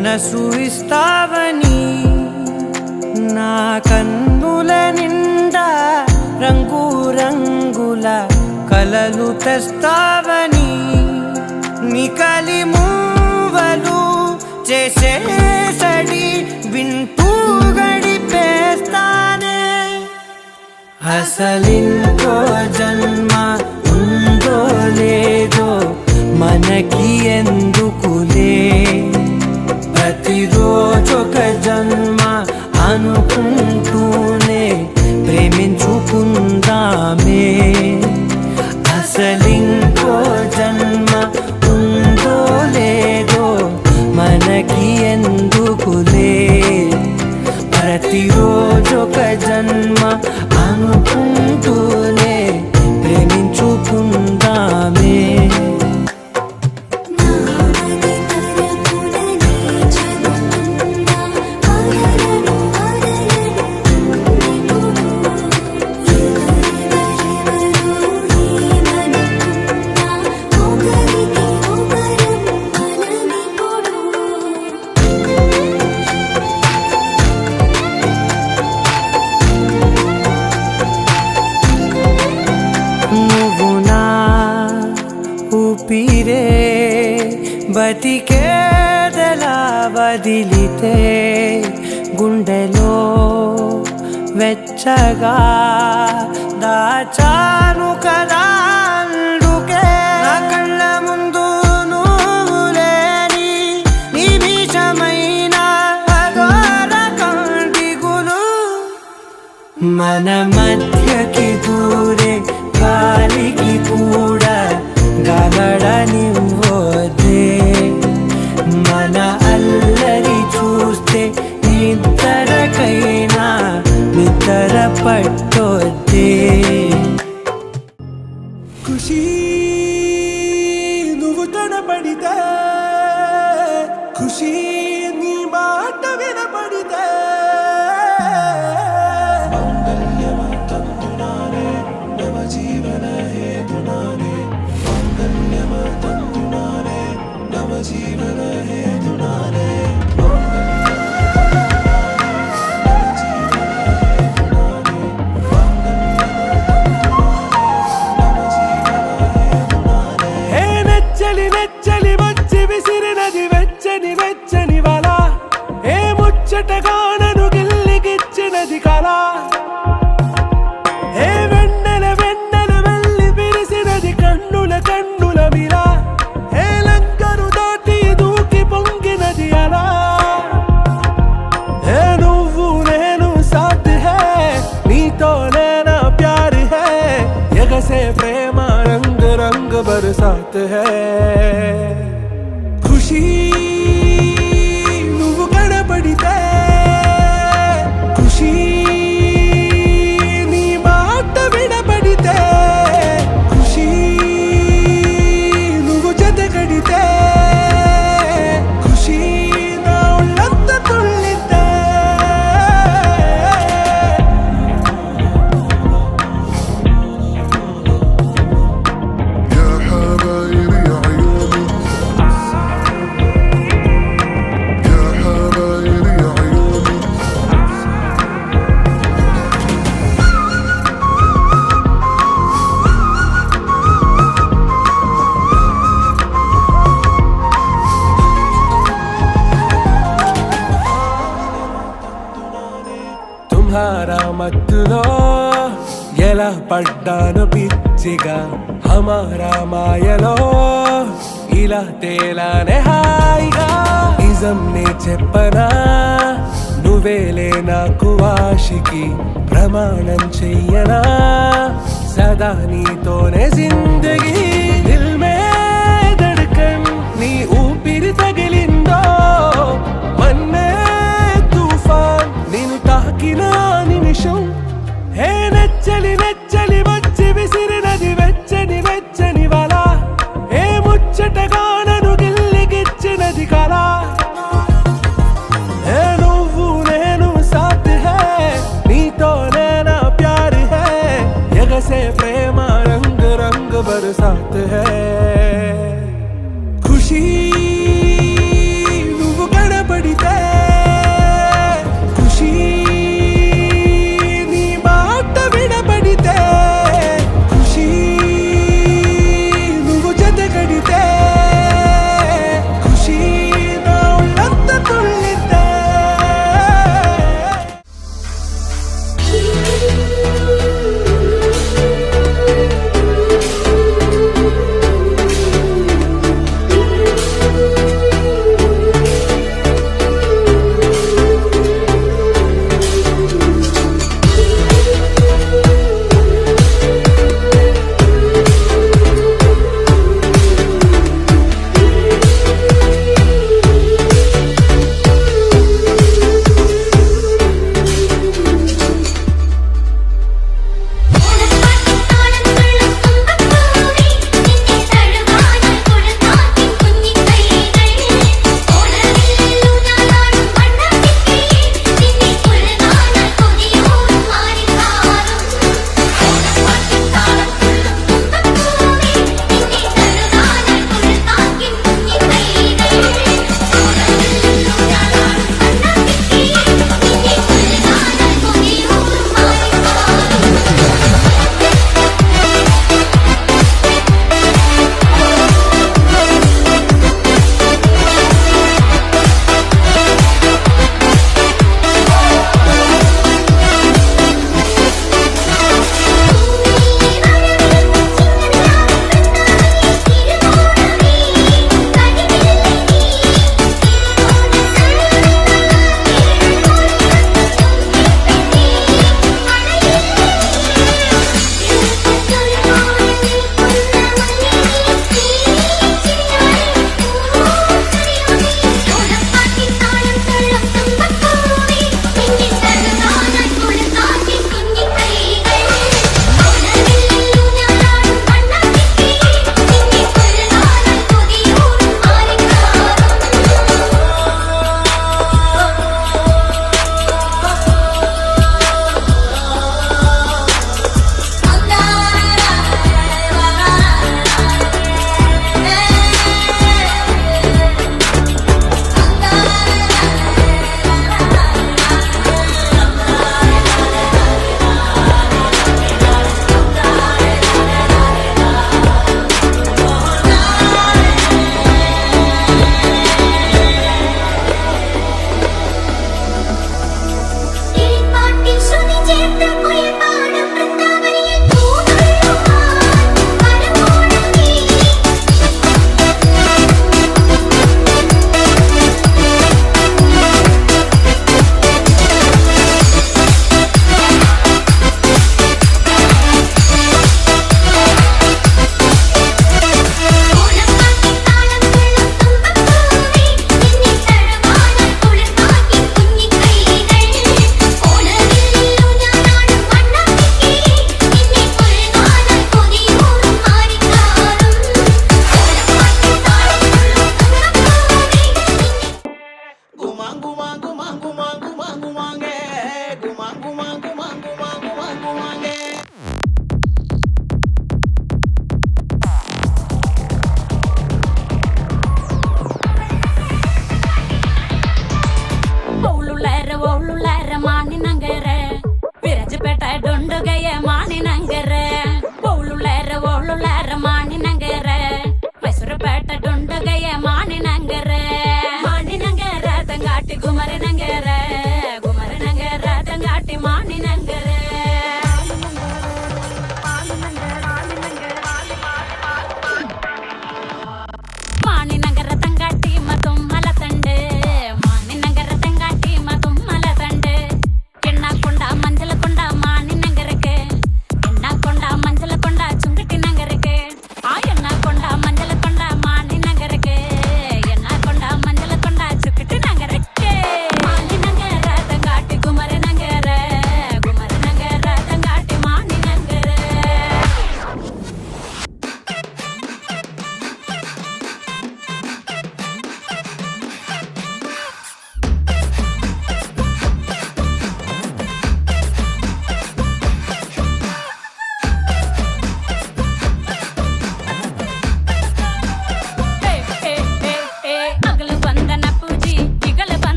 మనసు ఇస్తావని నా కన్నుల నిండా రంగు రంగుల కలలు తెస్తావని నికలి మూవలు చేసేసడి వింటూ గడిపేస్తానే అసలింకో జన్మ ఉందో లేదో మనకి ఎందుకులే ప్రతిరోజొక జన్మ అనుకుంటూనే ప్రేమించుకుందామే అసలింకో జన్మ ఉందో లేదో మనకి ఎందుకులే ప్రతిరోజొక జన్మ అనుకుంటూనే ప్రేమించుకుందామే ఊపిరే బతికేదలా వదిలితే గుండెలో వెచ్చగా దాచాను కదా అందుకే నా కళ్ళ ముందు నువ్వు లేని నిమిషమైన అఘోర కంటిగులు మన మధ్యకి దూరే గాలికి కూడా గలడనివ్వదే మన అల్లరి చూస్తే నిద్రకైనా నిద్ర పట్టొద్దే ఖుషీ నువ్వు కనపడితే ఖుషీ నీ మాట వినపడితే నెచ్చలి వచ్చి విసిరినది వెచ్చని వెచ్చని వల ఏ ముచ్చటగానను గిల్లిగిచ్చినది కళ ఏ వెన్నెల వెళ్ళి విరిసినది కన్నుల మిలా ఏ లంకరు దాటి దూకి పొంగినది అలా ఏ నువ్వు నేను సాథ్ హై నీతోనే నా ప్యార్ హై ఎగసే ప్రేమ రంగ్ రంగ్ బరసాత్ హై ఖుషీ నువ్వు కనపడితే ఖుషీ నీ మాట వినపడితే ఖుషీ నువ్వు జతగడితే ఖుషీ నా ఒళ్ళంత తుళ్ళితే తుమ్హారా మత్తులో ఎలా పడ్డాను పిచ్చిగా హమారా మాయలో ఇలా తేలానే హాయిగా నిజం నే చెప్పనా నువ్వేలే నాకు ఆశికి ప్రమాణం చెయ్యనా సదా నీతోనే జిందగీ దిల్ మే ధడ్కన్ నీ ఊపిరి తగిలిందో మన్నే తుఫాన్ నేను తాకిన నిమిషం హే నెచ్చలి వచ్చి విసిరినది వెచ్చని వల ఏ ముచ్చటగానను గిల్లిగిచ్చినది కళ ఏ నువ్వు నేను సాథ్ హై నీతోనే నా ప్యార్ హై ఎగసే ప్రేమ రంగ్ రంగ్ బరసాత్ హై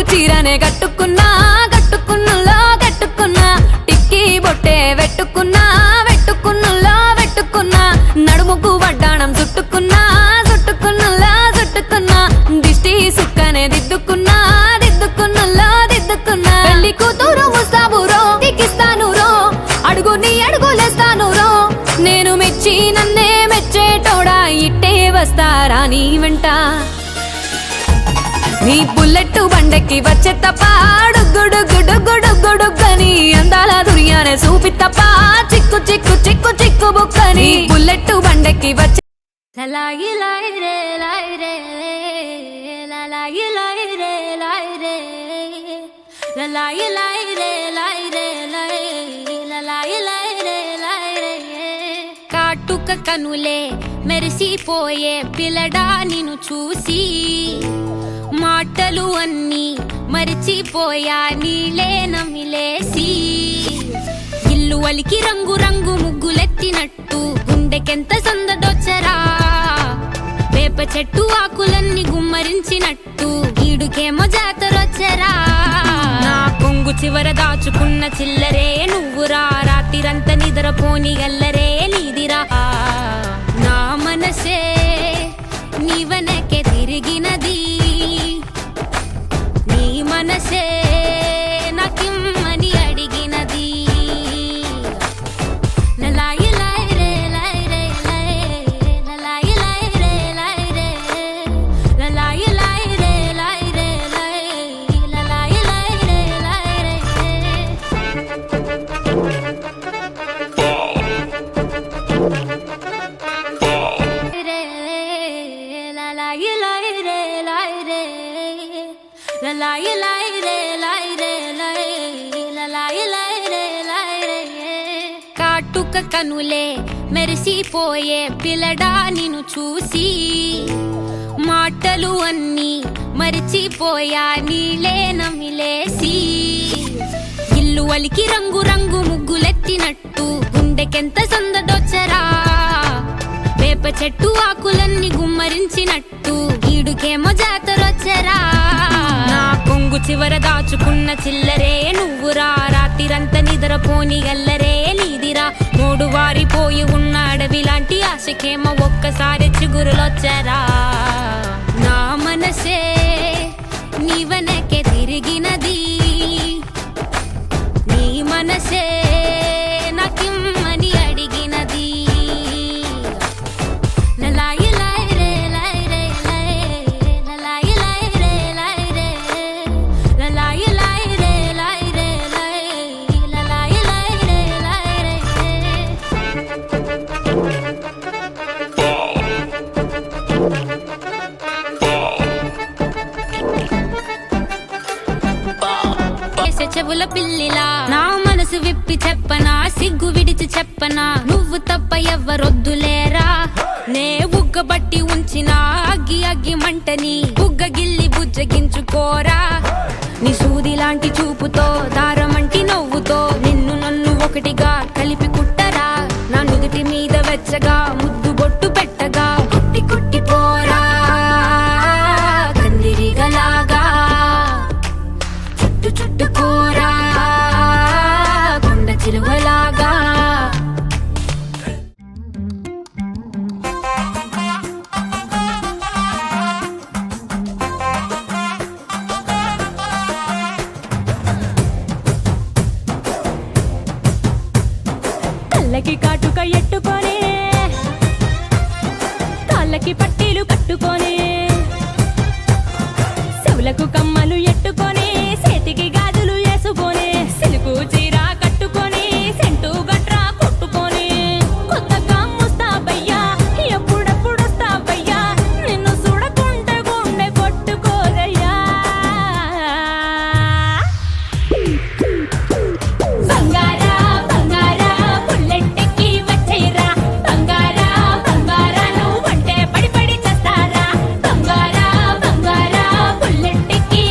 చీరనే కట్టుకున్నా కట్టుకున్నలో కట్టుకున్నా టిక్కీ బొట్టే వెట్టుకున్నా వెట్టుకున్నలో వెట్టుకున్నా నడుముకు వడ్డాణం చుట్టుకున్నా చుట్టుకున్నలో చుట్టుకున్నా దిష్టి సుక్కనే దిద్దుకున్నా దిద్దుకున్నలో దిద్దుకున్నా పెళ్లి కూతురు ముస్తాబురో దిక్కిస్తాను రో అడుగుని అడుగులేస్తాను రో నేను మెచ్చి నన్నే మెచ్చేటోడా ఇట్టే వస్తారా నీ వెంట నీ బుల్లెట్ బండెక్కి వచ్చే తప్ప డుగ్గుడుగ్గుడుగ్గుడుగ్గుడుగ్గని అందాల దుర్యానే చూపి తప్ప చిక్కు చిక్కు చిక్కు చిక్కు బుక్కని బుల్లెట్ బండెక్కి వచ్చే లలాయి లాయి రే లాయి రే లలాయి లాయి రే లాయి రే లలాయి లాయి రే లాయి రే లలాయి లాయి రే లాయి రే కాటుక కనులే మెరిసిపోయే పిల్లడా నిన్ను చూసి మాటలు అన్నీ మరిచిపోయా నీలే నమిలేసి ఇల్లు వలికి రంగు రంగు ముగ్గులెత్తినట్టు గుండెకెంత సందడొచ్చరా వేప చెట్టు ఆకులన్నీ గుమ్మరించినట్టు ఈడుకేమో జాతరొచ్చరా నా కొంగు చివర దాచుకున్న చిల్లరే నువ్వురా రాత్రిరంతా నిద్రపోని గల్లరే నీదిరా నా మనసే నీవనకే తిరిగినది నీ మనసే నాకిమ్మని అడిగినది లలాయి లాయి రే లాయి రే లలాయి లాయి రే లాయి రే లలాయి లాయి రే లాయి రే లలాయి లాయి రే లాయి రే లలాయి లాయి రే లాయి రే లలాయి లాయి రే లాయి రే లలాయి లాయి రే లాయి రే కాటుక కనులే మెరిసిపోయే పిల్లడా నిన్ను చూసి మాటలు అన్నీ మరిచిపోయా నీలే నమిలేసి ఇల్లు వలికి రంగు రంగు ముగ్గులెత్తినట్టు గుండెకెంత సందడొచ్చరా వేప చెట్టు ఆకులన్నీ గుమ్మరించినట్టు ఈడుకేమో జాతరొచ్చరా నా కొంగు చివర దాచుకున్న చిల్లరే నువ్వురా రాత్రిరంతా నిద్రపోని గల్లరే నీదిరా మూడు వారిపోయి ఉన్న అడవి లాంటి ఆశకేమో ఒక్కసారి చిగురులొచ్చరా నా మనసే నీవనకే తిరిగినది నీ మనసే నాకిమ్మని అడిగినది లలాయి లాయి రే లాయి రే లలాయి లాయి రే లాయి రే లలాయి లాయి రే లాయి రే లలాయి లాయి రే లాయి రే చెవుల పిల్లిలా నా మనసు విప్పి చెప్పనా సిగ్గు విడిచి చెప్పనా నువ్వు తప్ప ఎవ్వరొద్దులేరా నే బుగ్గబట్టి ఉంచిన అగ్గి అగ్గి మంటని బుగ్గ గిల్లి బుజ్జగించుకోరా నీ సూది లాంటి చూపుతో దారమంటి నవ్వుతో నిన్ను నన్ను ఒకటిగా కలిపి కుట్టరా నా నుదుటి మీద వెచ్చగా ముద్దు బొట్టు పెట్టగా కుట్టి కుట్టి పోరా కందిరిగలాగా చుట్టు చుట్టుకోరా కొండ చిలువలాగా కళ్ళకి కాటుక ఎట్టుకొని కాళ్ళకి పట్టీలు కట్టుకొని చెవులకు కమ్మలు ఎట్టుకొని చేతికి గాజులు వేసుకొని సిలుకు చీర కట్టుకొని సెంటు గట్రా కొట్టుకొని కొత్తగా ముస్తాబయ్యా ఎప్పుడెప్పుడు వస్తాబయ్యా నిన్ను చూడకుంటే గుండె కొట్టుకోదయ్యా బంగారా బంగారా బుల్లెట్టెక్కి వచ్చేరా బంగారా బంగారా నువ్వంటే పడి పడి చేస్తారా బంగారా బంగారా బుల్లెట్టెక్కి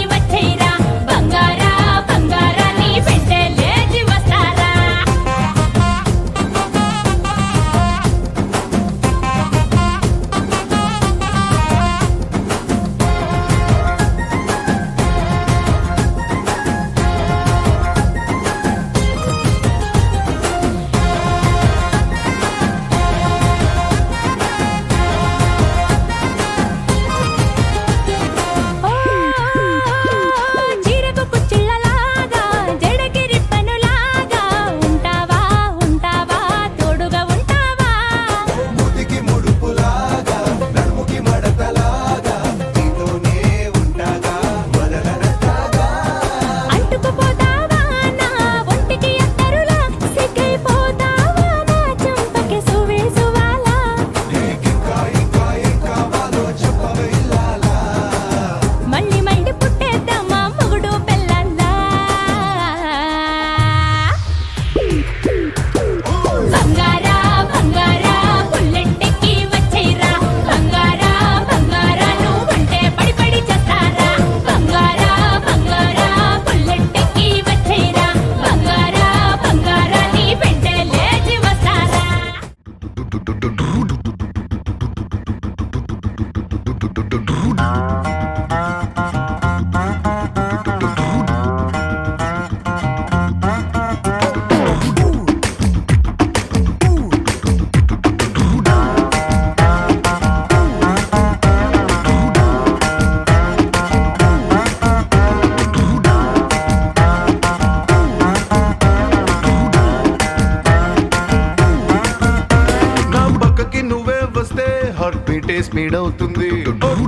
బీటే స్పీడ్ అవుతుంది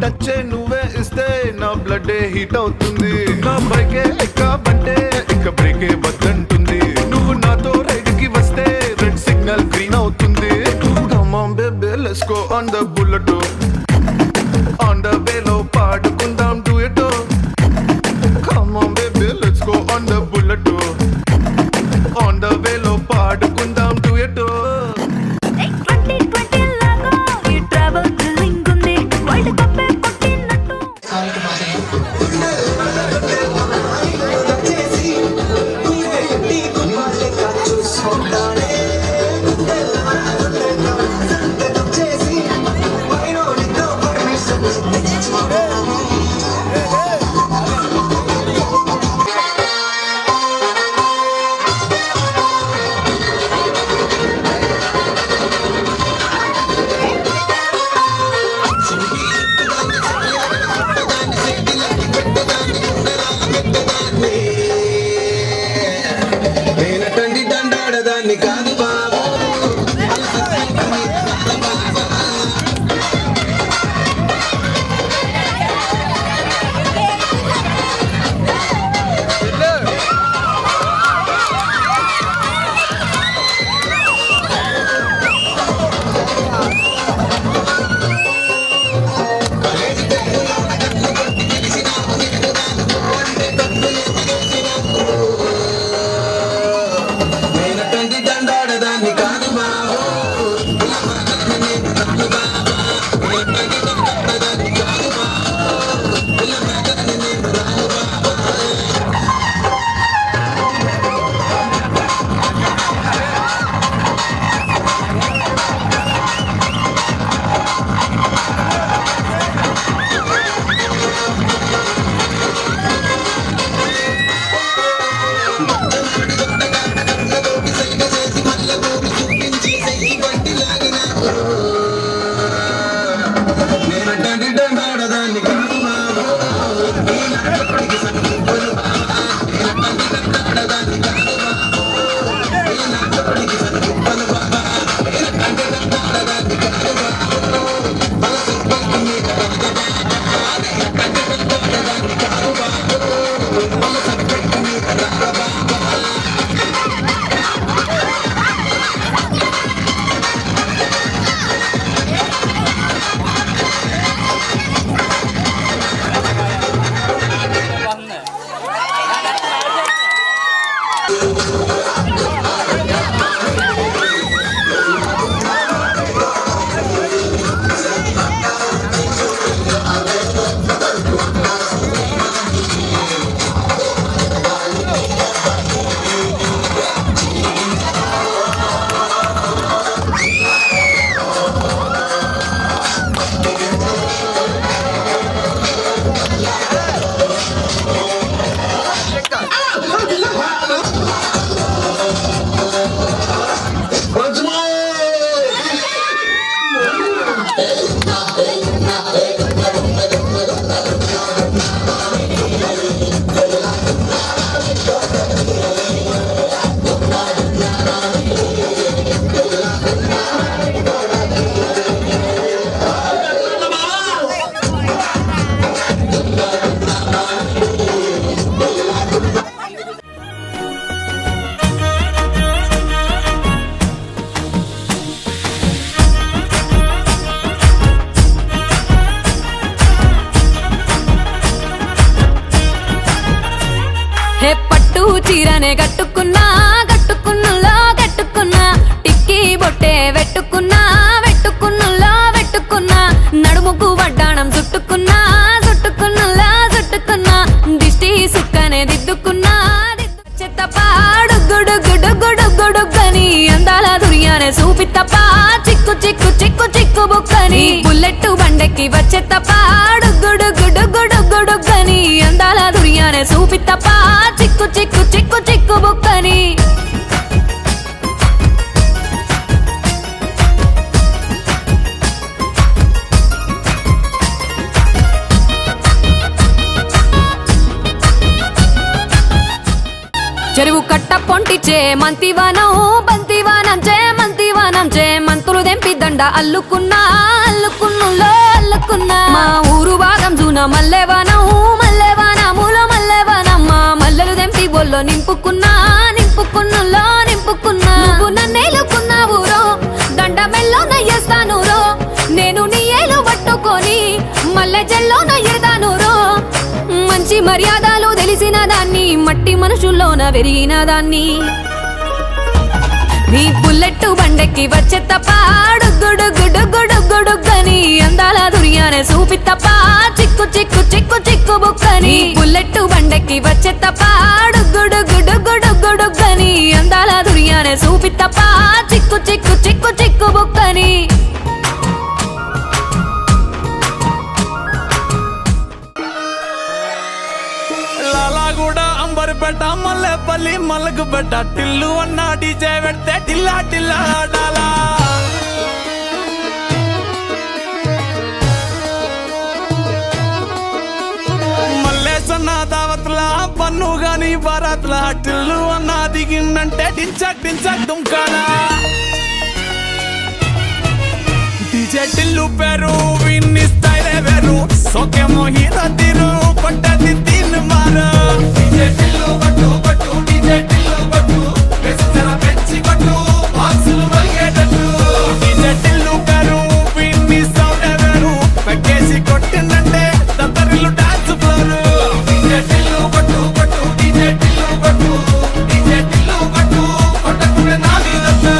టచ్చే నువ్వే ఇస్తే నా బ్లడ్ హీట్ అవుతుంది నా బైకే ఎక్కాబంటే ఇక బ్రేకే వద్దంటుంది నువ్వు నాతో రైడ్ కి వస్తే రెడ్ సిగ్నల్ గ్రీన్ అవుతుంది Come on baby let's go on the bullet on the way లో పాడుకుందాం duet Come on baby let's go on the bullet on the way లో పాడుకుందాం duet చీరనే కట్టుకున్నా కట్టుకున్నులో కట్టుకున్నా టిక్కీ బొట్టే వెట్టుకున్నా వెట్టుకున్నులో వెట్టుకున్నా నడుముకు వడ్డాణం చుట్టుకున్నా చుట్టుకున్నులా చుట్టుకున్నా దిష్టి సుక్కనే దిద్దుకున్నా చెత్తపాడు గుడుగుడుగుడుగుడుగని అందాల దుర్యానే చూపిత్తప్ప చిక్కు చిక్కు చిక్కు చిక్కు బుక్కని బుల్లెట్టు బండెక్కి వచ్చేత్తపాడు గుడుగుడుగుడుగుడుగని అందాల దుర్యానే చూపిత్తప్ప చిక్కు చిక్కు చిక్కు చిక్కు బుక్కని చెరువు కట్ట పొంటిచే మంతివానం బంతివానం చే మంతివానం చే మంతులు దెంపి దండ అల్లుకున్నా అల్లుకున్నా కట్టుకున్నుల్లో అల్లుకున్నా మా ఊరు భాగం జూన మల్లెవనం మూల మల్లెవనమ్మ మల్లెలు దెంపి బొల్లో నింపుకున్నా నువ్వు నన్నేలుకున్నావు రో దండ మెల్లో నయ్యేస్తాను రో నేను నీ ఏలు పట్టుకొని మల్లె జల్లో నయ్యేదాను రో మంచి మర్యాదలు తెలిసిన దాన్ని మట్టి మనుషుల్లోన పెరిగిన దాన్ని నీ బుల్లెట్టు బండెక్కి వచ్చే తప్ప డుగ్గుడుగ్గుడుగ్గుడుగ్గుడుగ్గని అందాల దుర్యానే చూపి తప్ప చిక్కు బుక్కని బుల్లెట్టు బండెక్కి వచ్చే తప్ప డుగ్గుడుగ్గుడుగ్గుడుగ్గుడుగ్గని అందాల దుర్యానే చూపి తప్ప చిక్కు బుక్కని లాలాగూడ అంబర్పేట మల్లెపల్లి మల్లకుపేట టిల్లు అన్న డీజే పెడితే టిల్లా టిల్లా ఆడాలా మల్లేసన్న దావత్లా పన్ను గాని బారాత్లా టిల్లు అన్న దిగిందంటే టించక్ దుంకాలా డీజే టిల్లు పేరు విన్ని స్టైలే వేరు సోకేమో హీరో తీరు కొట్టది తీన్ మారు డీజే టిల్లు పట్టు డీజే టిల్లు పట్టు వెచ్చన పెంచి కొట్టు బాక్సులు మరిగేటట్టు డీజే టిల్లు పేరు విన్ని సౌండే వేరు పెక్కేసి కొట్టిందంటే దత్తరిల్లు డాన్స్ ఫ్లోర్ డీజే టిల్లు పట్టు డీజే టిల్లు పట్టు కొట్టకుడే నాది దత్తు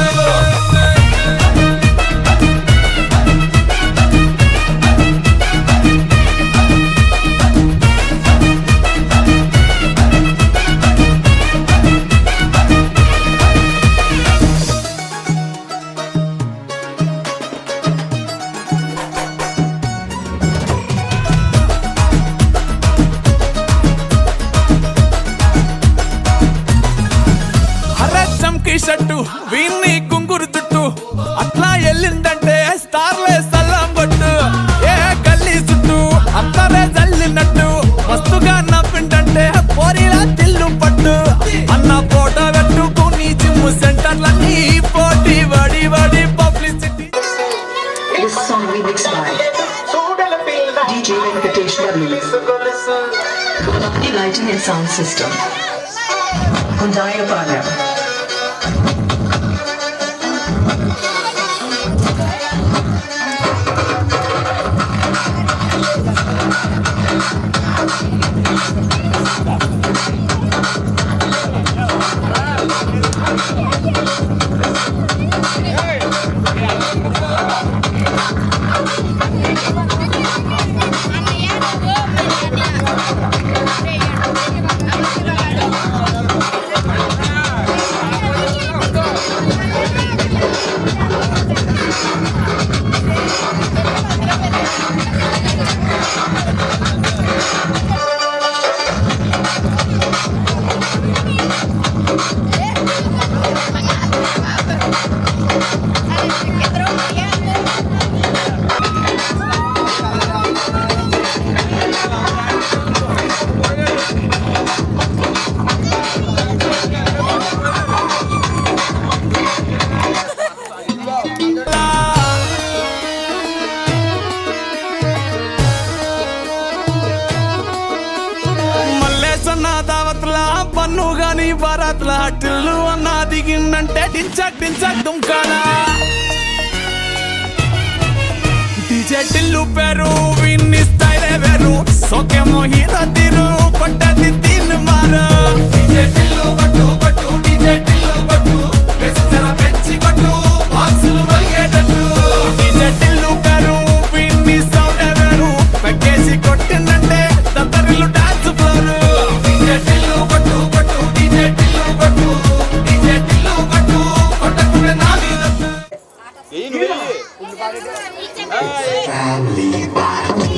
షట్టు వీన్ని కుంగురు చుట్టు అట్లా ఎల్లిందంటే స్టార్లే సల్లం కొట్టు ఏ గల్లీ చుట్టూ అత్తరే జల్లినట్టు మస్తుగా నవ్విందంటే పోరిలా తిల్లు పట్టు అన్న ఫోటో పెట్టుకుని జిమ్ సెంటర్లన్నీ పోటీ వడి publicity. This song remixed by DJ Venkatesh Varli. Bhavani Lighting and Sound System. Hundayapara. పన్ను గాని బారాత్లా టిల్లు అన్న దిగిందంటే టించక్ దుంకాలా డీజే టిల్లు పేరు విన్ని స్టైలే వేరు సోకేమో హీరో తీరు కొట్టది తీన్ మారు డీజే టిల్లు పట్టు డీజే టిల్లు పట్టు వెచ్చన పెంచి కొట్టు బాక్సులు మరిగేటట్టు డీజే టిల్లు పేరు విన్ని సౌండే వేరు పెక్కేసి కొట్టిందంటే దత్తరిల్లు డాన్స్ ఫ్లోర్ డీజే టిల్లు పట్టు డీజే టిల్లు పట్టు కొట్టకుడే నాది దత్తు Family Party.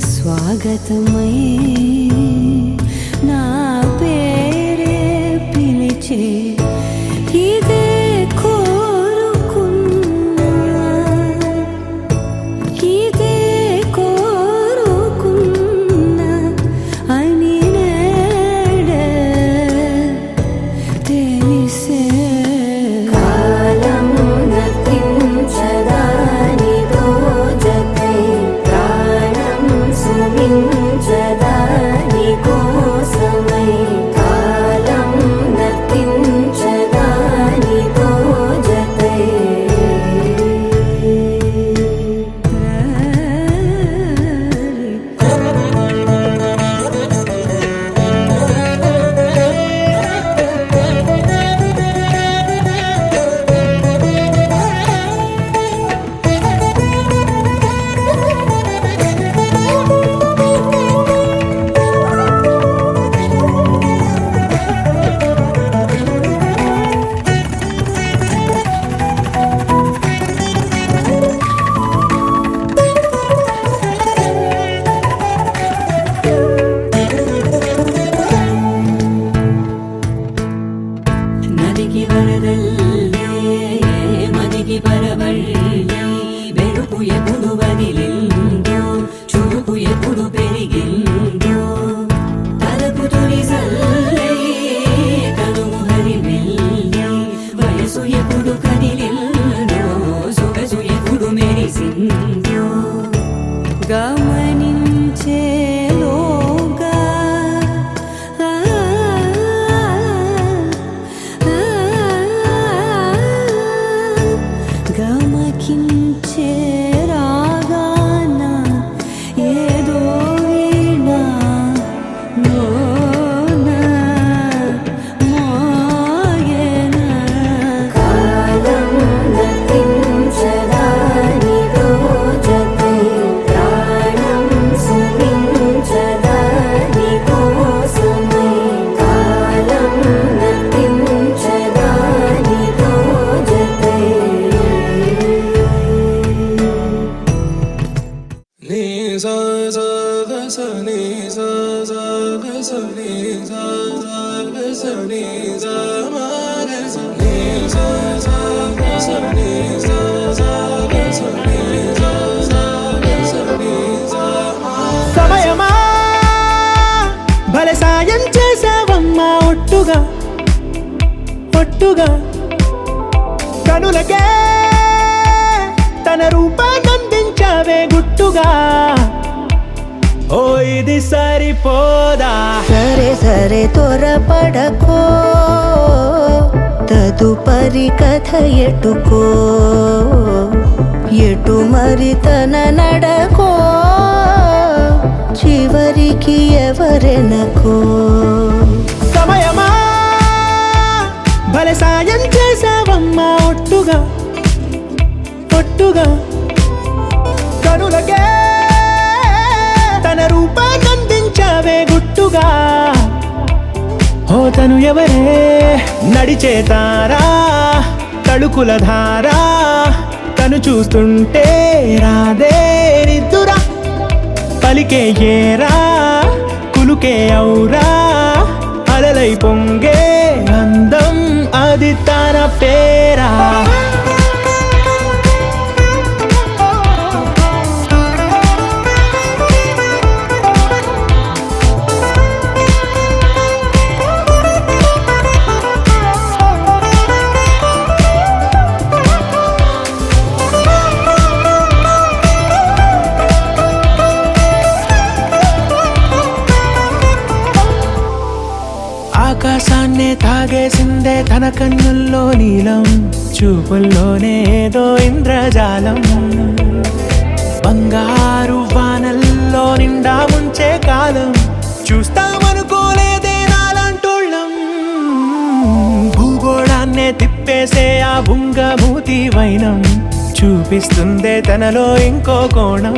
స్వాగతమై నా పేరే పిలిచే ఇదే చేరాగాన ఏదో వీణ లోన మోగెన కాలం నతించదాని రోజతై ప్రాణం సుమించదాని కోసమై కాలం నతించదాని రోజతై సమయమా భలే సాయం చేసావమ్మా ఒట్టుగా ఒట్టుగా కనులకే తన రూపాన్నందించావే గుట్టుగా ఓ ఇది సరిపోదా సరే సరే త్వరపడకో తదుపరి కథ ఎటుకో ఎటు మరి తన నడకో చివరికి ఎవరెనకో సమయమా భలే సాయం చేసావమ్మా ఒట్టుగా ఒట్టుగా కనులకే తన రూపాన్నందించావే గుట్టుగా ఓ తను ఎవరే నడిచే తారా తడుకుల ధారా తను చూస్తుంటే రాదే నిద్దురా పలికే ఏరా కులుకే ఔరా అలలై పొంగే అందం అది తన పేరా ఆకాశాన్నే తాగేసిందే తన కన్నుల్లో నీలం చూపుల్లోనే ఏదో ఇంద్రజాలం బంగారు వానల్లో నిండా ముంచే కాలం చూస్తామనుకోలేదే నాలంటోళ్ళం భూగోళాన్నే తిప్పేసే ఆ బుంగమూతి వైనం చూపిస్తుందే తనలో ఇంకో కోణం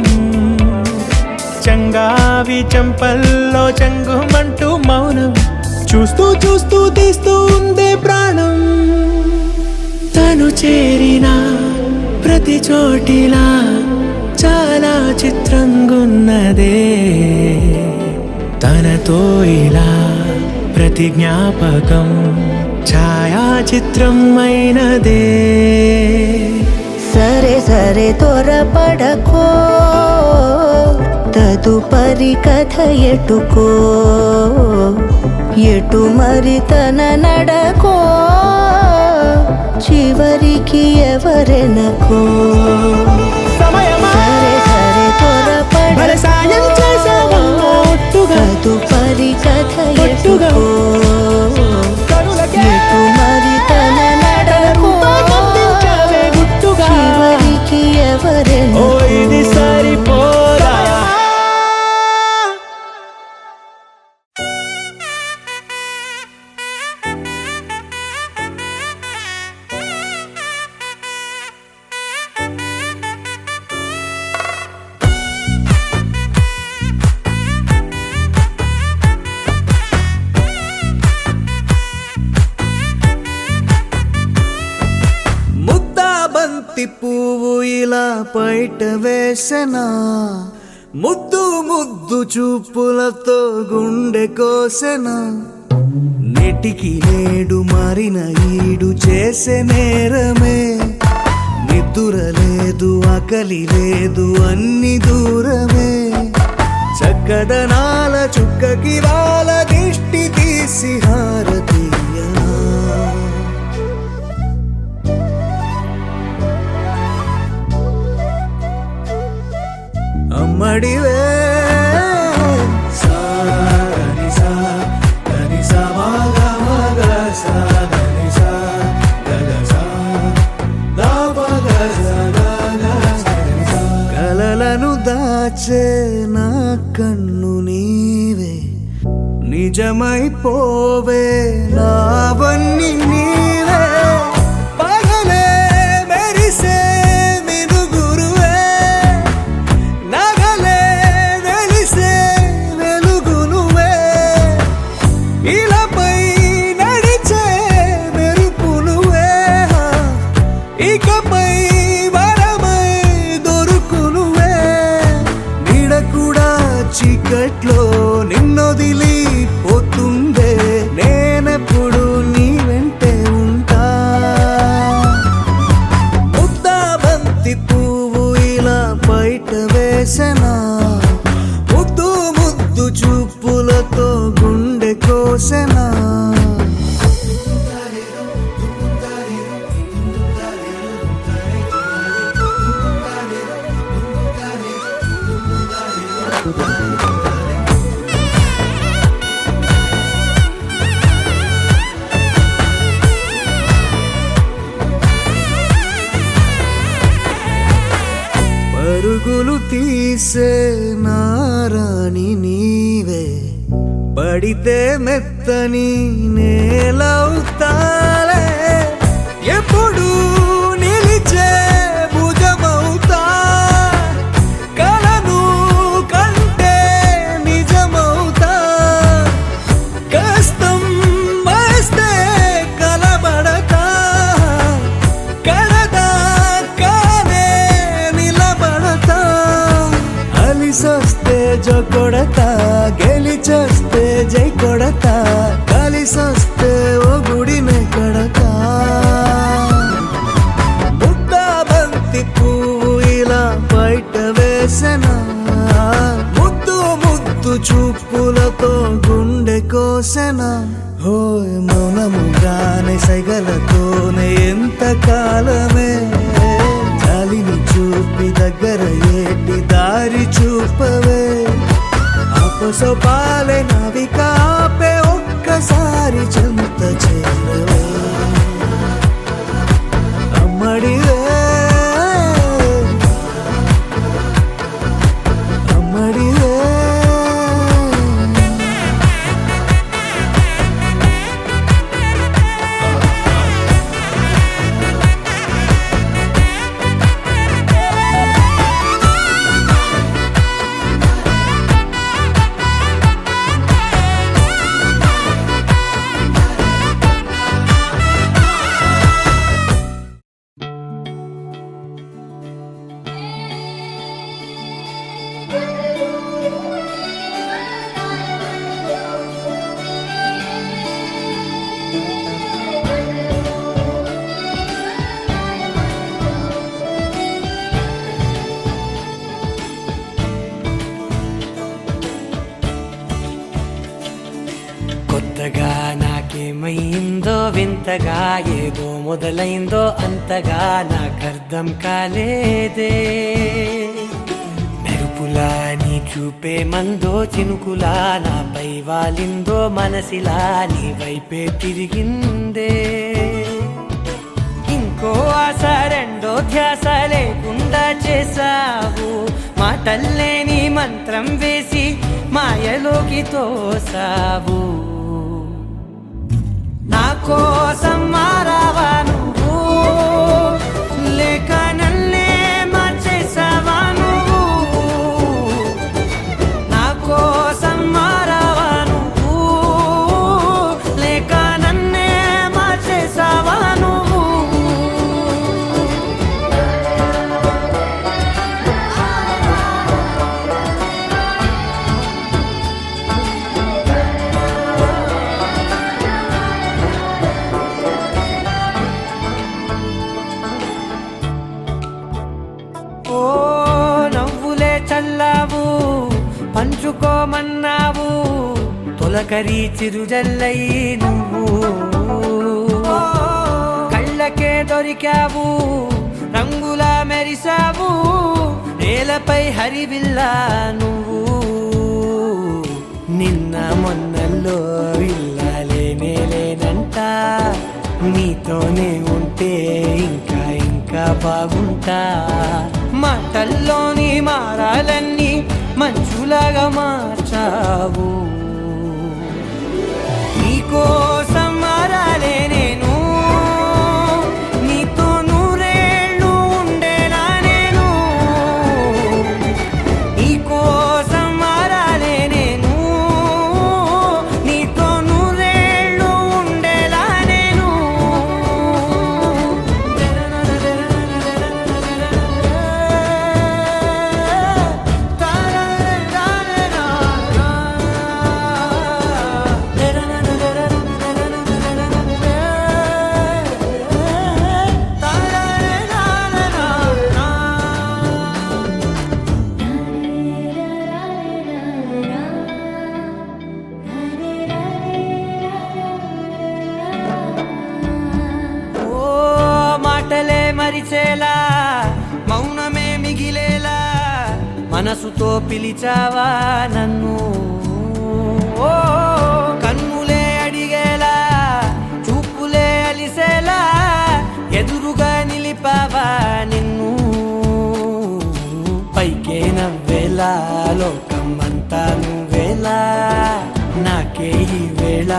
చంగావి చెంపల్లో చంగుమంటూ మౌనం చూస్తూ చూస్తూ తీస్తూ ఉందే ప్రాణం తను చేరిన ప్రతి చోటిలా చాలా చిత్రంగున్నదే తనతో ఇలా ప్రతి జ్ఞాపకం ఛాయాచిత్రం అయినదే సరే సరే త్వరపడకో తదుపరి కథ ఎటుకో ఎటు మరి తన నడకో చివరికి ఎవరెనకో సమయమా సరే సరే భలే సాయం చేసావమ్మా ఒట్టుగా తదుపరి కథ ఒట్టుగా ఎటుకో కనులకే ఎటు మరి తన నడకో రూపాన్నందించావే గుట్టుగా చివరికి ఓ ఎవరెనకో ఇది సరిపోదా ముద్దా బంతి పువ్వు ఇలా బయట వేసెనా ముద్దు ముద్దు చూపులతో గుండె కోసెనా నెటికి నేడు మారిన ఈడు చేసే నేరమే నిద్దుర లేదు ఆకలి లేదు అన్ని దూరమే చక్కదనాల చుక్కకి వాళ్ళ దిష్టి తీసి హారతీయనా అమ్మడివే దాచే నా కన్ను నీవే నిజమైపోవే నావన్నీ నీవే పగలే మెరిసే మినుగురువే నగలే వెలిసే వెలుగు నువ్వే ఇలాపై నడిచే మెరుపు నువ్వే ఇకపై వరమై దొరుకు నువ్వే నీడ కూడా చీకట్లో నిన్నొదిలి పోతుందే నేనెప్పుడు నీ వెంటే ఉంటా ముద్దా బంతి పువ్వు ఇలా బయట వేసెనా ముద్దు ముద్దు చూపులతో గుండె కోసెనా పరుగులు తీసే నారాణి నీవే పడితే మెత్తని నేలవుతాలే ఎప్పుడు నిలిచే భుజమవుతా కలను కంటే నిజమవుతా కష్టం వస్తే కలబడతా కడదా కానే నిలబడతా అలిసొస్తే జో కొడతా గెలిచొస్తే జై కొడతా కలిసొస్తే ఓ గుడినే కడతా ముద్దా బంతి పువ్వు ఇలా బయట వేసెనా ముద్దు ముద్దు చూపులతో గుండె కోసెనా హోయ్ మౌనముగానే సైగలతోనే ఎంత కాలమే జాలిని చూపి దగ్గర ఏటి దారి చూపవే అపసోపాలే నవికాపే ఒక్కసారి చెంత చేరవే అమ్మడివే అమ్మడివే కొత్తగా నాకేమైందో వింతగా ఏదో మొదలైందో అంతగా నాకర్థం కాలేదే మెరుపులా నీ చూపే మందో చినుకులా నాపై వాలిందో మనసిలా నీ వైపే తిరిగిందే ఇంకో ఆశ రెండో ధ్యాస లేకుండా చేసావు మాటల్లే నీ మంత్రం వేసి మాయలోకి తోసావు నా కోసం మారావా నువ్వు లేక నన్నే మార్చేసావా నువ్వు నా కోసం మారావా నువ్వు లేక నన్నే మార్చేసావా నువ్వు ఓ నవ్వులే చల్లావు పంచుకోమన్నావు తొలకరి చిరుజల్లై నువ్వు కళ్ళకే దొరికావు రంగులా మెరిసావు నేలపై హరివిల్లా నువ్వు నిన్న మొన్నల్లో ఇల్లాలేనే లేనంట నీతోనే ఉంటే ఇంకా ఇంకా ఇంకా బాగుంటా. మాటల్లోని మారాలన్నీ మంచులాగా మార్చావు. నీకోసం మారాలే నేను, నీతో నూరేళ్ళు ఉండేనా నేను. నీకోసం మారాలే నేను, నీతో నూరేళ్ళు ఉండేలా నేను. మాటలే మరిచేలా, మౌనమే మిగిలేలా, మనసుతో పిలిచావా నన్ను. ఓ కన్నులే అడిగేలా, చూపులే అలిసేలా, ఎదురుగా నిలిపావా నిన్ను. పైకే నవ్వేలా, లోకమంతా నువ్వేలా, నాకే ఈ వేళ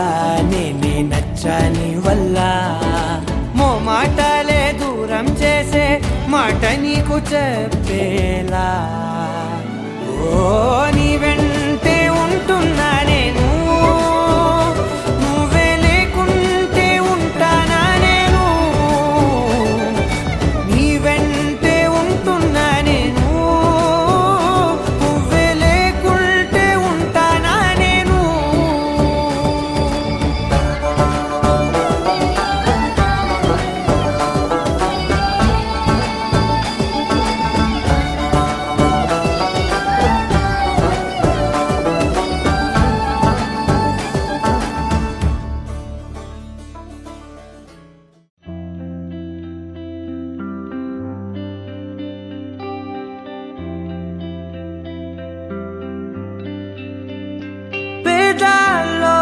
నేనే నచ్చాని వల్ల. మాటలే దూరం చేసే మాట నీకు చెప్పేలా. ఓ నీ వెంటే ఉంటున్నా నేను, నువ్వే లేకుంటే ఉంటానా నేను. నీ వెంటే ఉంటున్నా నేను, నువ్వే లేకుంటే ఉంటానా నేను. పేదాల్లో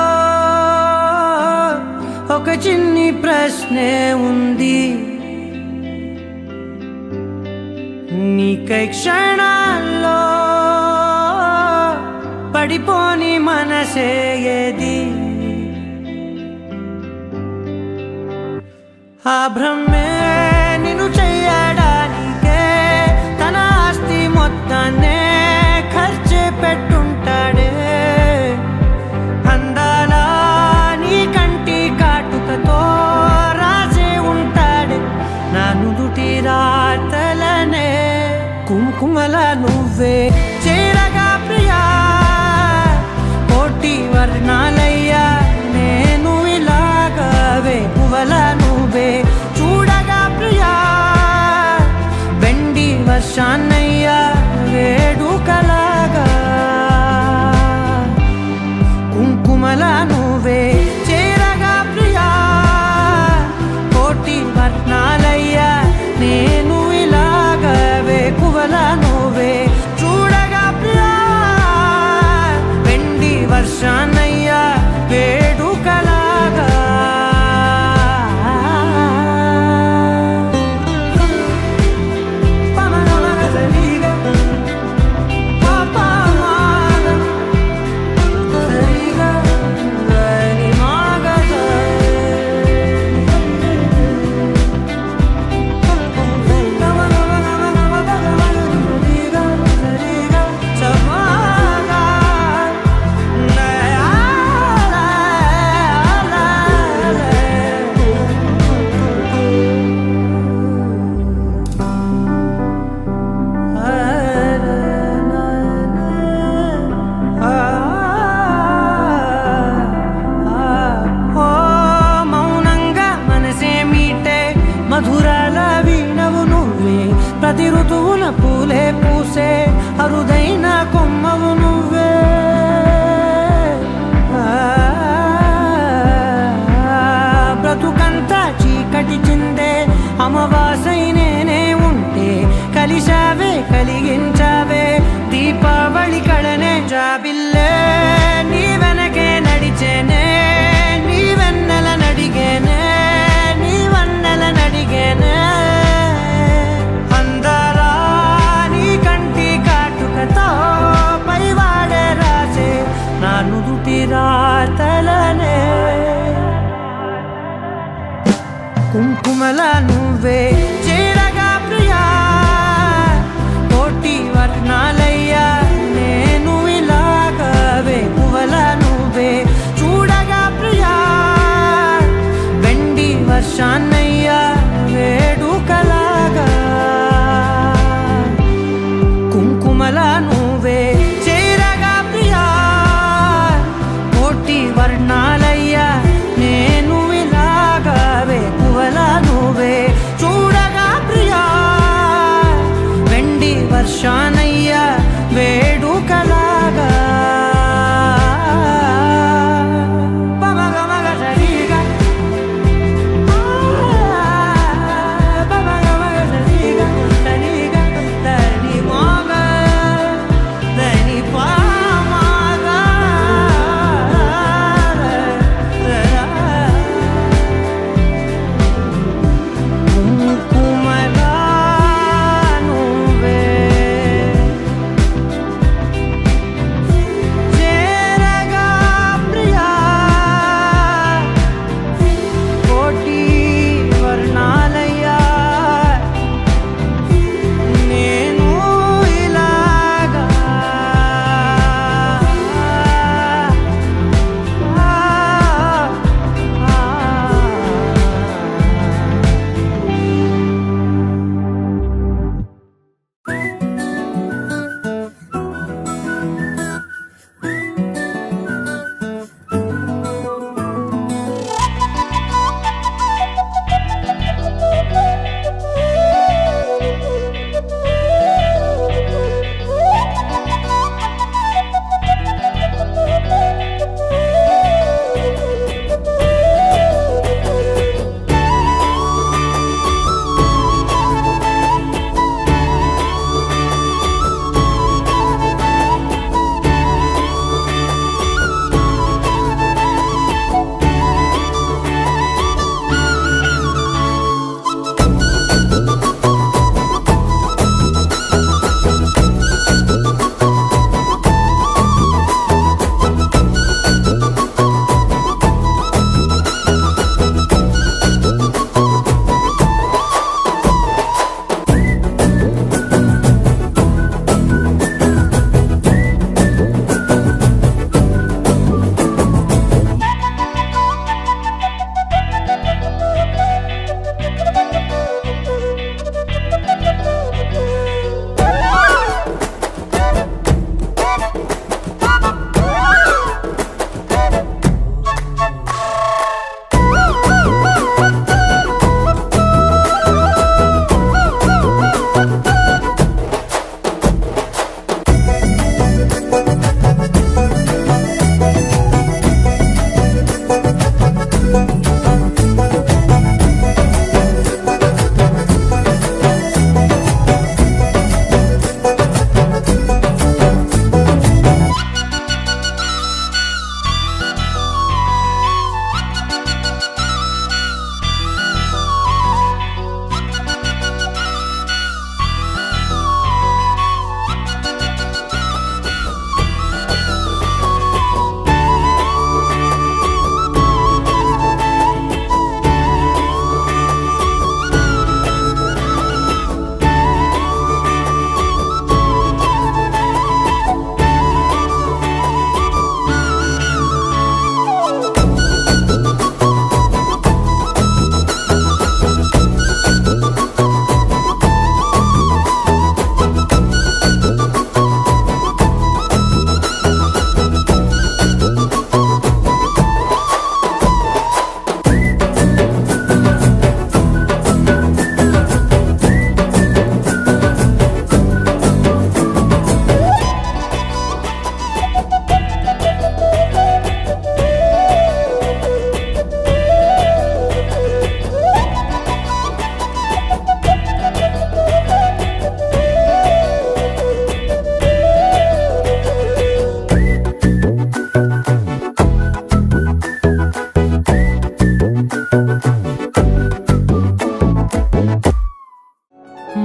ఒక చిన్ని ప్రశ్నే ఉంది, నీకై క్షణాల్లో పడిపోని మనసే ఏది. ఆ భ్రమే నిన్ను చెయ్యడానికే తన ఆస్తి మొత్తాన్నే ఖర్చే పెట్టుంటాడే. అందాల నీ కంటి కాటుకతో రాసే ఉంటాడే నా నుదుటి రాతలనే. కుంకుమల నువ్వే చేరగా ప్రియా, కోటి వర్ణాలయ్యా నేను ఇలాగా. వేకువల నువ్వే చూడగా ప్రియా, వెండి వర్షాన్నయ్యా వేడుకలాగా. కుంకుమల నువ్వే చేరగా ప్రియా, కోటి వర్ణాలయ్యా నేను ఇలాగా. వేకువల నువ్వే చూడగా ప్రియా, వెండి వర్షాన్నయ్యా వేడుకలాగా. మధురాల వీణవు నువ్వే, ప్రతి ఋతువున పూలే పూసే అరుదైన కొమ్మవు నువ్వే. బ్రతుకంతా చీకటి చిందే అమవాసై నేనే ఉంటే, కలిశావే కలిగించావే దీపావళి కళనే. జాబిల్లే నీ వెనకే నడిచేనే, నీ వెన్నెల నడిగేనే, నీ వన్నెల నడిగేనే.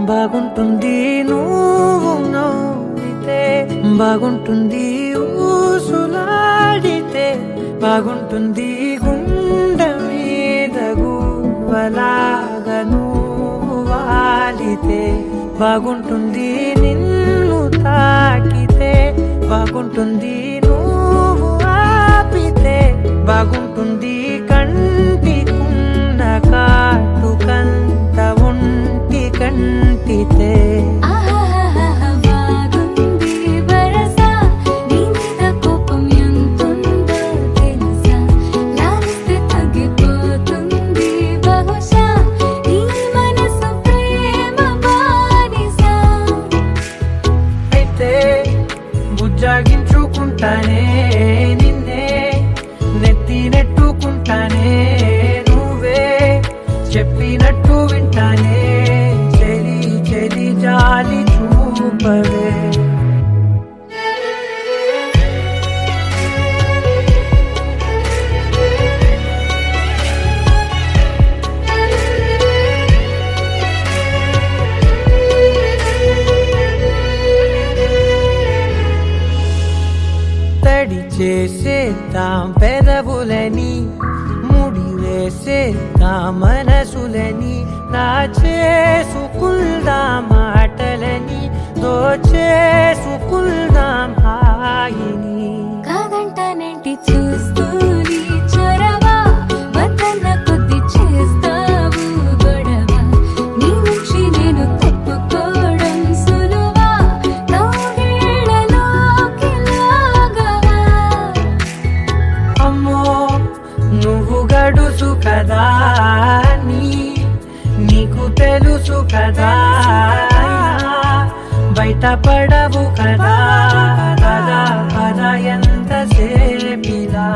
బాగుంటుంది నువ్వు నవ్వితే, బాగుంటుంది ఊసులాడితే, బాగుంటుంది గుండె మీద గువ్వలాగా నువ్వు వాలితే, బాగుంటుంది నిన్ను తాకితే, బాగుంటుంది నువ్వు ఆపితే, బాగుంటుంది కంటికున్న కాటుకంత ఒంటి కంటితే. బాగుంది వరస నీ మీద కోపం ఎంతుందో తెలుసా, లాలిస్తే తగ్గిపోతుంది బహుశా నీ మనసు ప్రేమ బానిసా. అయితే బుజ్జాగించుకుంటానే నిన్నే, నెత్తి నెట్టుకుంటానే నువ్వే చెప్పినట్టు వింటానే, చెలి చెలి జాలి చూపవే. తడి చేసేద్దాం పెదవులని, ముడి వేసేద్దాం మనసులని, నా చేసుకుందాం మాటలని, దోచేసుకుందాం హాయిని. కాదంటానేంటి చూస్తూ నీ చొరవ, వద్దన్న కొద్ది చేస్తావు గొడవ, నీ నుంచి నేను తప్పుకోవడం సులువా, నవ్వేళ్ళలోకి లాగవా. అమ్మో నువ్వు గడుసు కదా నీకు తెలుసు కదా, బయట పడవు కదా, కదా కదా ఎంత సేపిలా.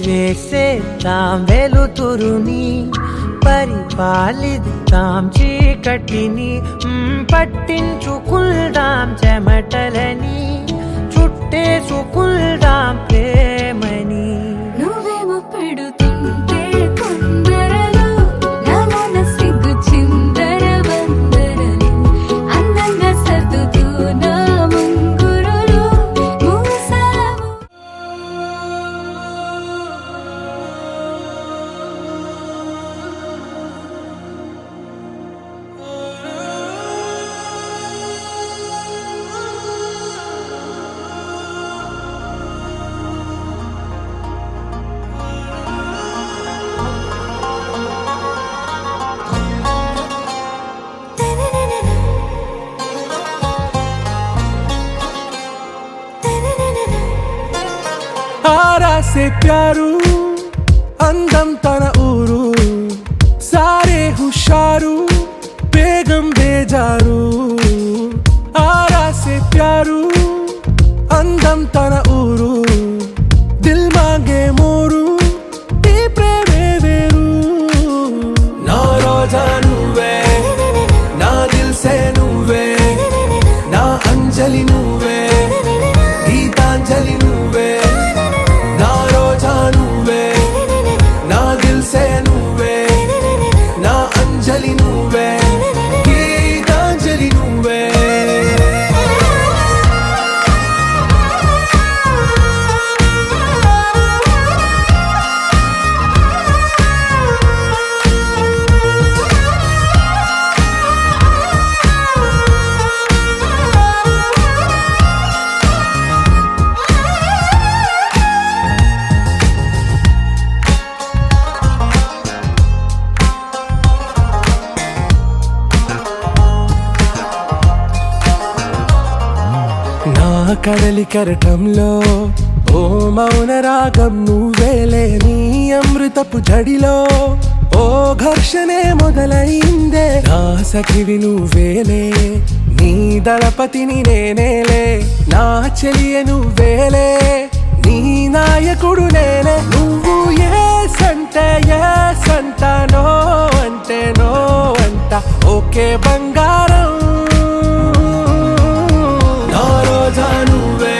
వెలివేసేద్దాం వెలుతురుని, పరిపాలిద్దాం చీకటిని, పట్టించుకుందాం చెమటలని, చుట్టేసుకుందాం ప్రేమని. నువ్వేమో పెడుతుంటే కొందరలు, నాలోన సిగ్గు చిందర వందరలు, అందంగా సర్దుతూ నా ముంగురులు మూసావు. ఆరా సే ప్యారు అందం తన ఊరు, సారే హుషారు బేగం బేజారు. ఆరా సే ప్యారు అందం తన ఊరు, దిల్ మాంగే మోరు ఈ ప్రేమే వేరు. నా రోజా నువ్వే, నా దిల్ సే నువ్వే, నా అంజలి నువ్వే, గీతాంజలి నువ్వే. నా రోజా నువ్వే, నా దిల్ సే నువ్వే, నా అంజలి నువ్వే, గీతాంజలి నువ్వే. కడలి కరటంలో ఓ మౌన రాగం నువ్వేలే, నీ అమృతపు జడిలో ఓ ఘర్షణే మొదలైందే. నా సఖివి నువ్వేలే, నీ దళపతిని నేనేలే, నా చెలియ నువ్వేలే, నీ నాయకుడు నేనే. నువ్వు ఏ సంట నో అంటే నో అంటే ఓకే బంగారం నా రోజా నువ్వే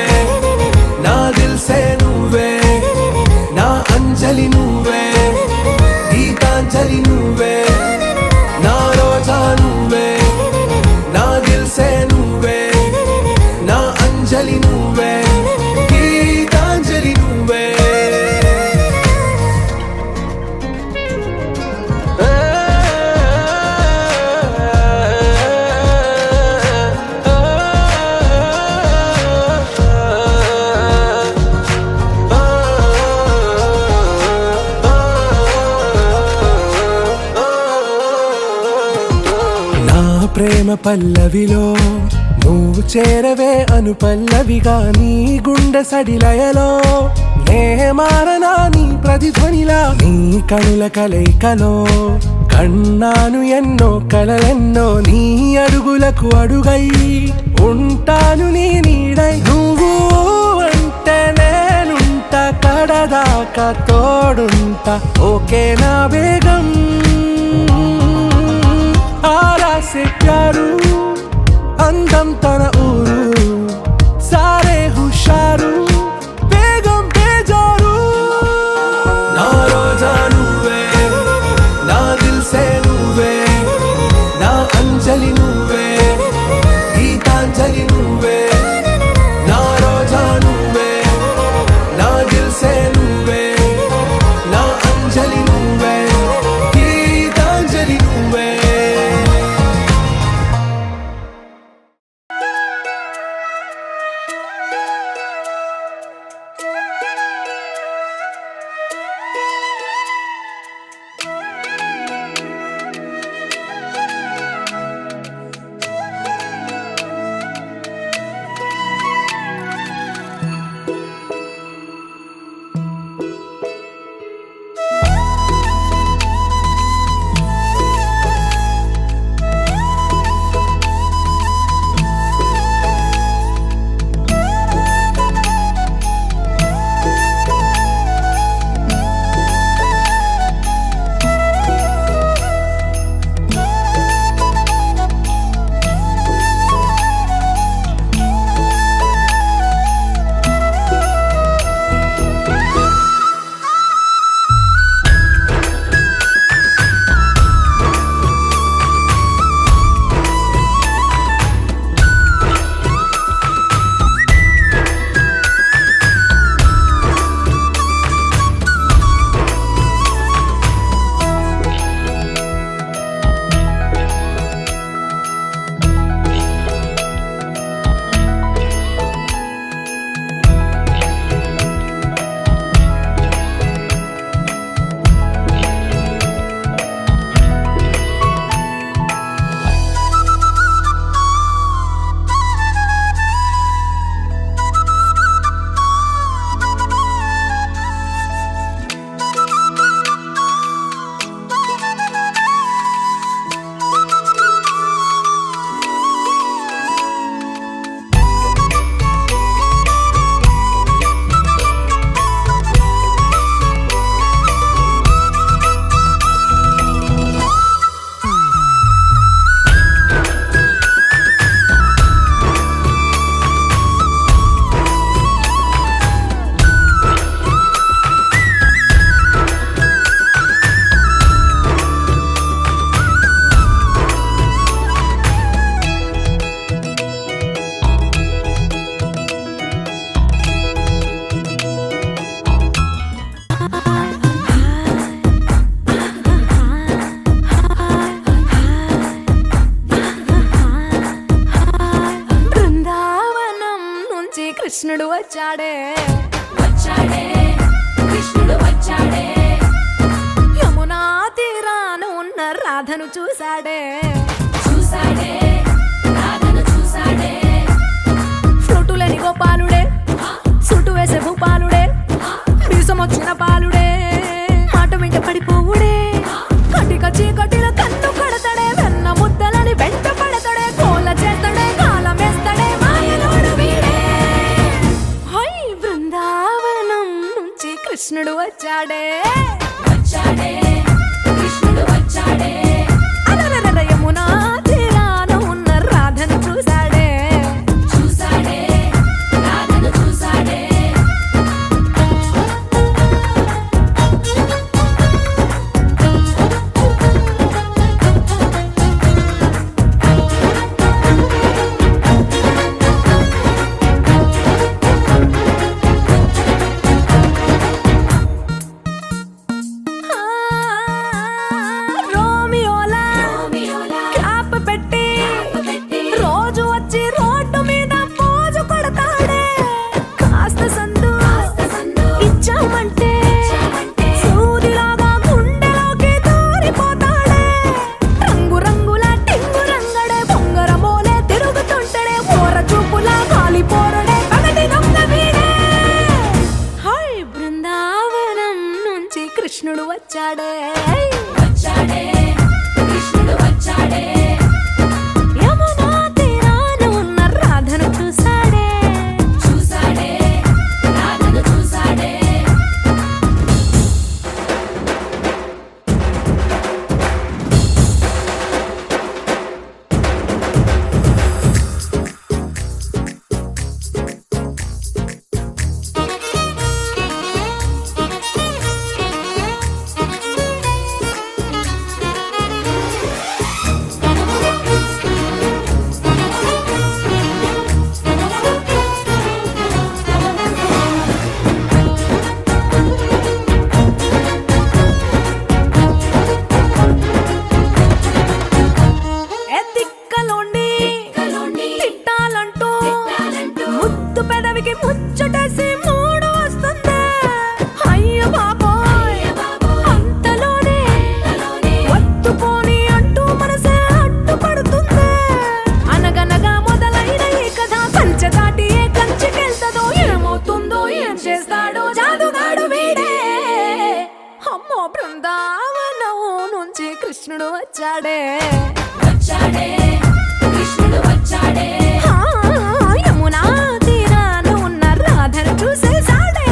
నా దిల్సే నువ్వే నా అంజలి నువ్వే గీతాంజలి నువ్వే నా రోజా నువ్వే నా దిల్సే నువ్వే నా అంజలి నువ్వే గీతాంజలి నువ్వే ప్రేమ పల్లవిలో నువ్వు చేరవే అను పల్లవిగా నీ గుండె సడిలయలో నే మారనా నీ ప్రతిధ్వనిలా నీ కనుల కలయికలో కన్నాను ఎన్నో కలలెన్నో నీ అడుగులకు అడుగై ఉంటాను నీ నీడై నువ్వు అంటే నేనుంట కడదాకా తోడుంట ఓకే నా బేగం से प्यारू అందం తన ఊరు సారే హుషారు బేగం బేజారు నా రోజా నువ్వే నా దిల్సే నువ్వే నా అంజలి నువ్వే గీతాంజలి నువ్వే నా రోజా నువ్వే నా దిల్సే నువ్వే నా అంజలి నువ్వే గీతాంజలి నువ్వే కృష్ణుడు వచ్చాడే వచ్చాడే కృష్ణుడు వచ్చాడే యమునా తీరాన ఉన్న రాధను చూశాడే చూసాడే రాధను చూసాడే ఫ్లూటులేని గోపాలుడే సుట్టు వేసే భూపాలుడే మీసమొచ్చిన పాలుడే మాట వెంట పడిపోవుడే కటిక చీకటిలో కన్ను కడతాడే వెన్న ముద్దలని వెంట పడతాడే కోల చేస్తాడే కాలం వేస్తాడే మాయలోడు వీడే హై బృందావనం నుంచి కృష్ణుడు వచ్చాడే వచ్చాడే కృష్ణుడు వచ్చాడే అలరర యమున కృష్ణుడు వచ్చాడే యమునా తీరాన ఉన్న రాధను చూసేసాడే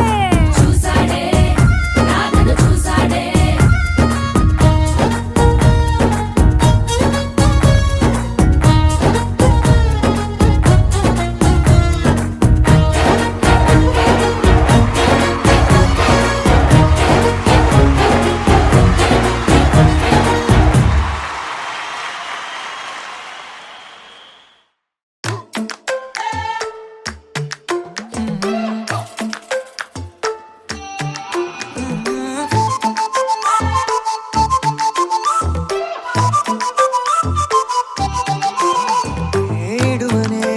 ఇడువనే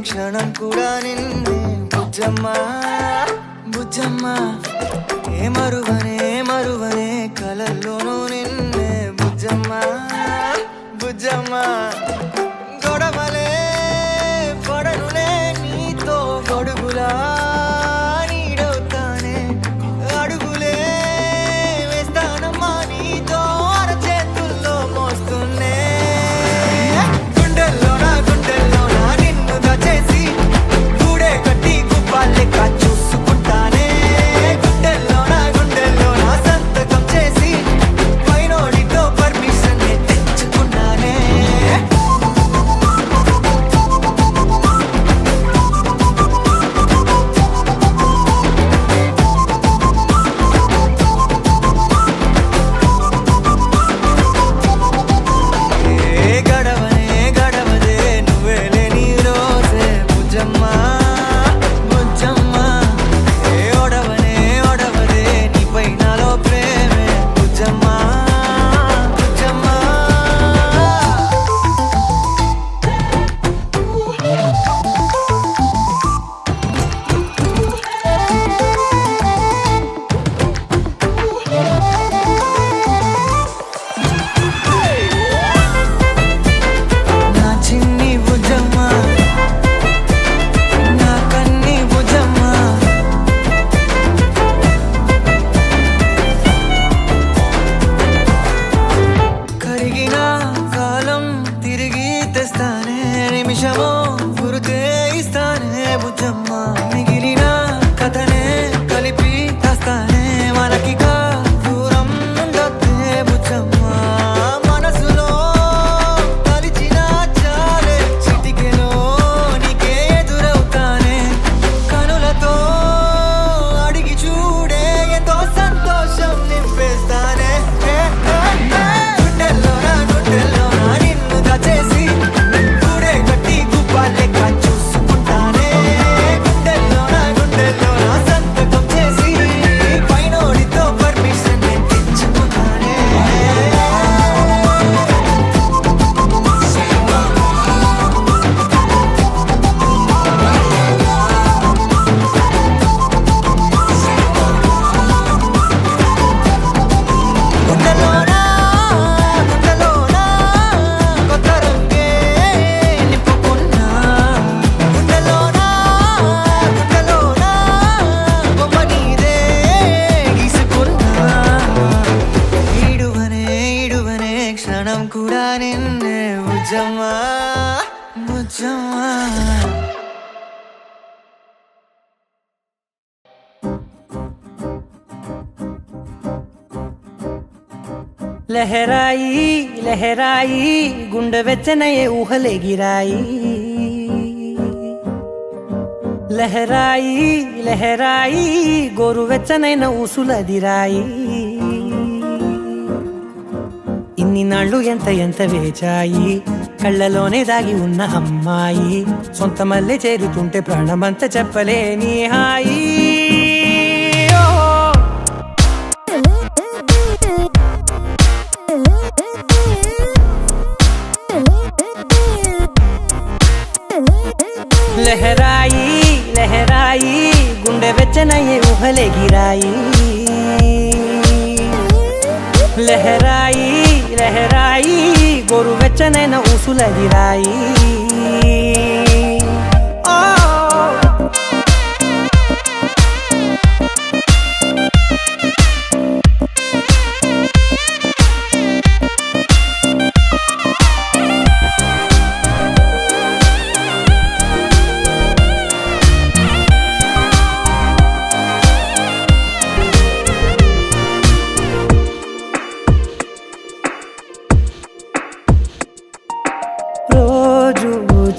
క్షణం కూడా నిన్నే బుజ్జమ్మా బుజ్జమ్మా ఏ మరువనే కలల్లోనూ నిన్నే బుజ్జమ్మా బుజ్జమ్మా గొడవలే పడనులే నీతో గొడుగులా నీడవుతానే అడుగులే వేస్తానమ్మా నీతో అరచేతుల్లో మోస్తున్నే గుండెల్లోనా నిన్ను దాచేసి గూడే కట్టి గుప్పాలెక్క చూసుకుంటానే గుండెల్లోనా సంతకం చేసి పైనోడితో పర్మిషన్ తెచ్చుకున్నానే గడవదే నువ్వే లేని రోజే బుజ్జమ్మా బుజ్జమ్మా ఏ ఒడవదే నీపై నాలో ప్రేమే బుజ్జమ్మా బుజ్జమ్మా నా చిన్ని బుజ్జమ్మా నా కన్ని బుజ్జమ్మా కరిగిన కాలం తిరిగి తెస్తానే నిమిషమో గురుతే ఇస్తానే బుజ్జమ్మా మిగిలిన కథనే కలిపి తెస్తానే మనకిగా దూరం ఉండొద్దే బుజ్జమ్మా మనసులో కలిచిన చాలే చిటికెలో నీకే ఎదురవుతానే కనులతో అడిగి చూడే ఎంతో సంతోషం నింపేస్తానే గుండెల్లోనా నిన్ను దాచేసి గూడే కట్టి గుప్పాలెక్క చూసుకుంటానే గుండెల్లోనా సంతకం చేసి పైనోడితో పర్మిషన్ తెచ్చుకున్నానే గుండెలోనా కొత్త రంగే నింపుకున్నా గుండెలోనా బొమ్మ నీదే గీసుకున్నా ఇడువనే క్షణం కూడా నిన్నే బుజ్జమ్మా బుజ్జమ్మా లహరాయి గుండె వెచ్చనయే ఊహలే గిరాయి లహరాయి గోరు వెచ్చనైన ఊసులదిరాయి ఇన్ని నాళ్ళు ఎంత వేచాయి కళ్ళలోనే దాగి ఉన్న అమ్మాయి సొంత మల్లె చేరుతుంటే ప్రాణమంత చెప్పలేని హాయి లహరాయి గుండె వెచ్చనయ్యే ఊహలే గిరాయి లహరాయి గోరు వెచ్చనైన ఊసులదిరాయి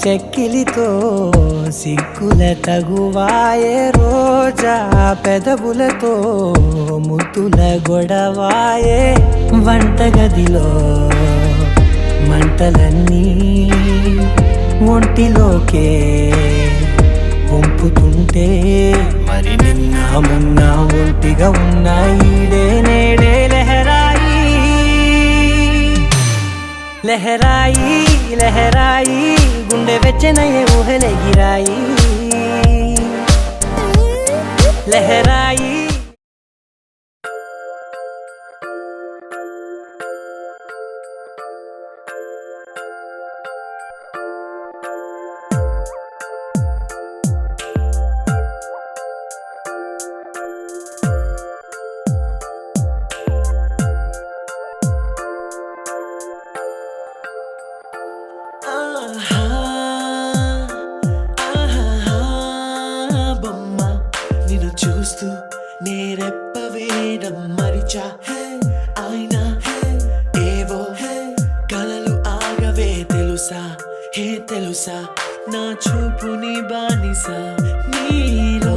చెక్కిలితో సిగ్గుల తగువాయే రోజా పెదవులతో ముద్దుల గొడవాయే వంటగదిలో మంటలన్నీ ఒంటిలోకే వంపుతుంటే మరి నిన్న మొన్న ఒంటిగా ఉన్న ఈడే నేడే లహరాయి లహరాయి లహరాయి గుండె వెచ్చనయ్యే ఊహలెగిరాయి లహరాయి బొమ్మ నిన్ను చూస్తూ నేరెప్ప వేయడం మరిచా అయినా ఏవో కలలు ఆగవే తెలుసా హే తెలుసా నా చూపుని బానిసా నీలో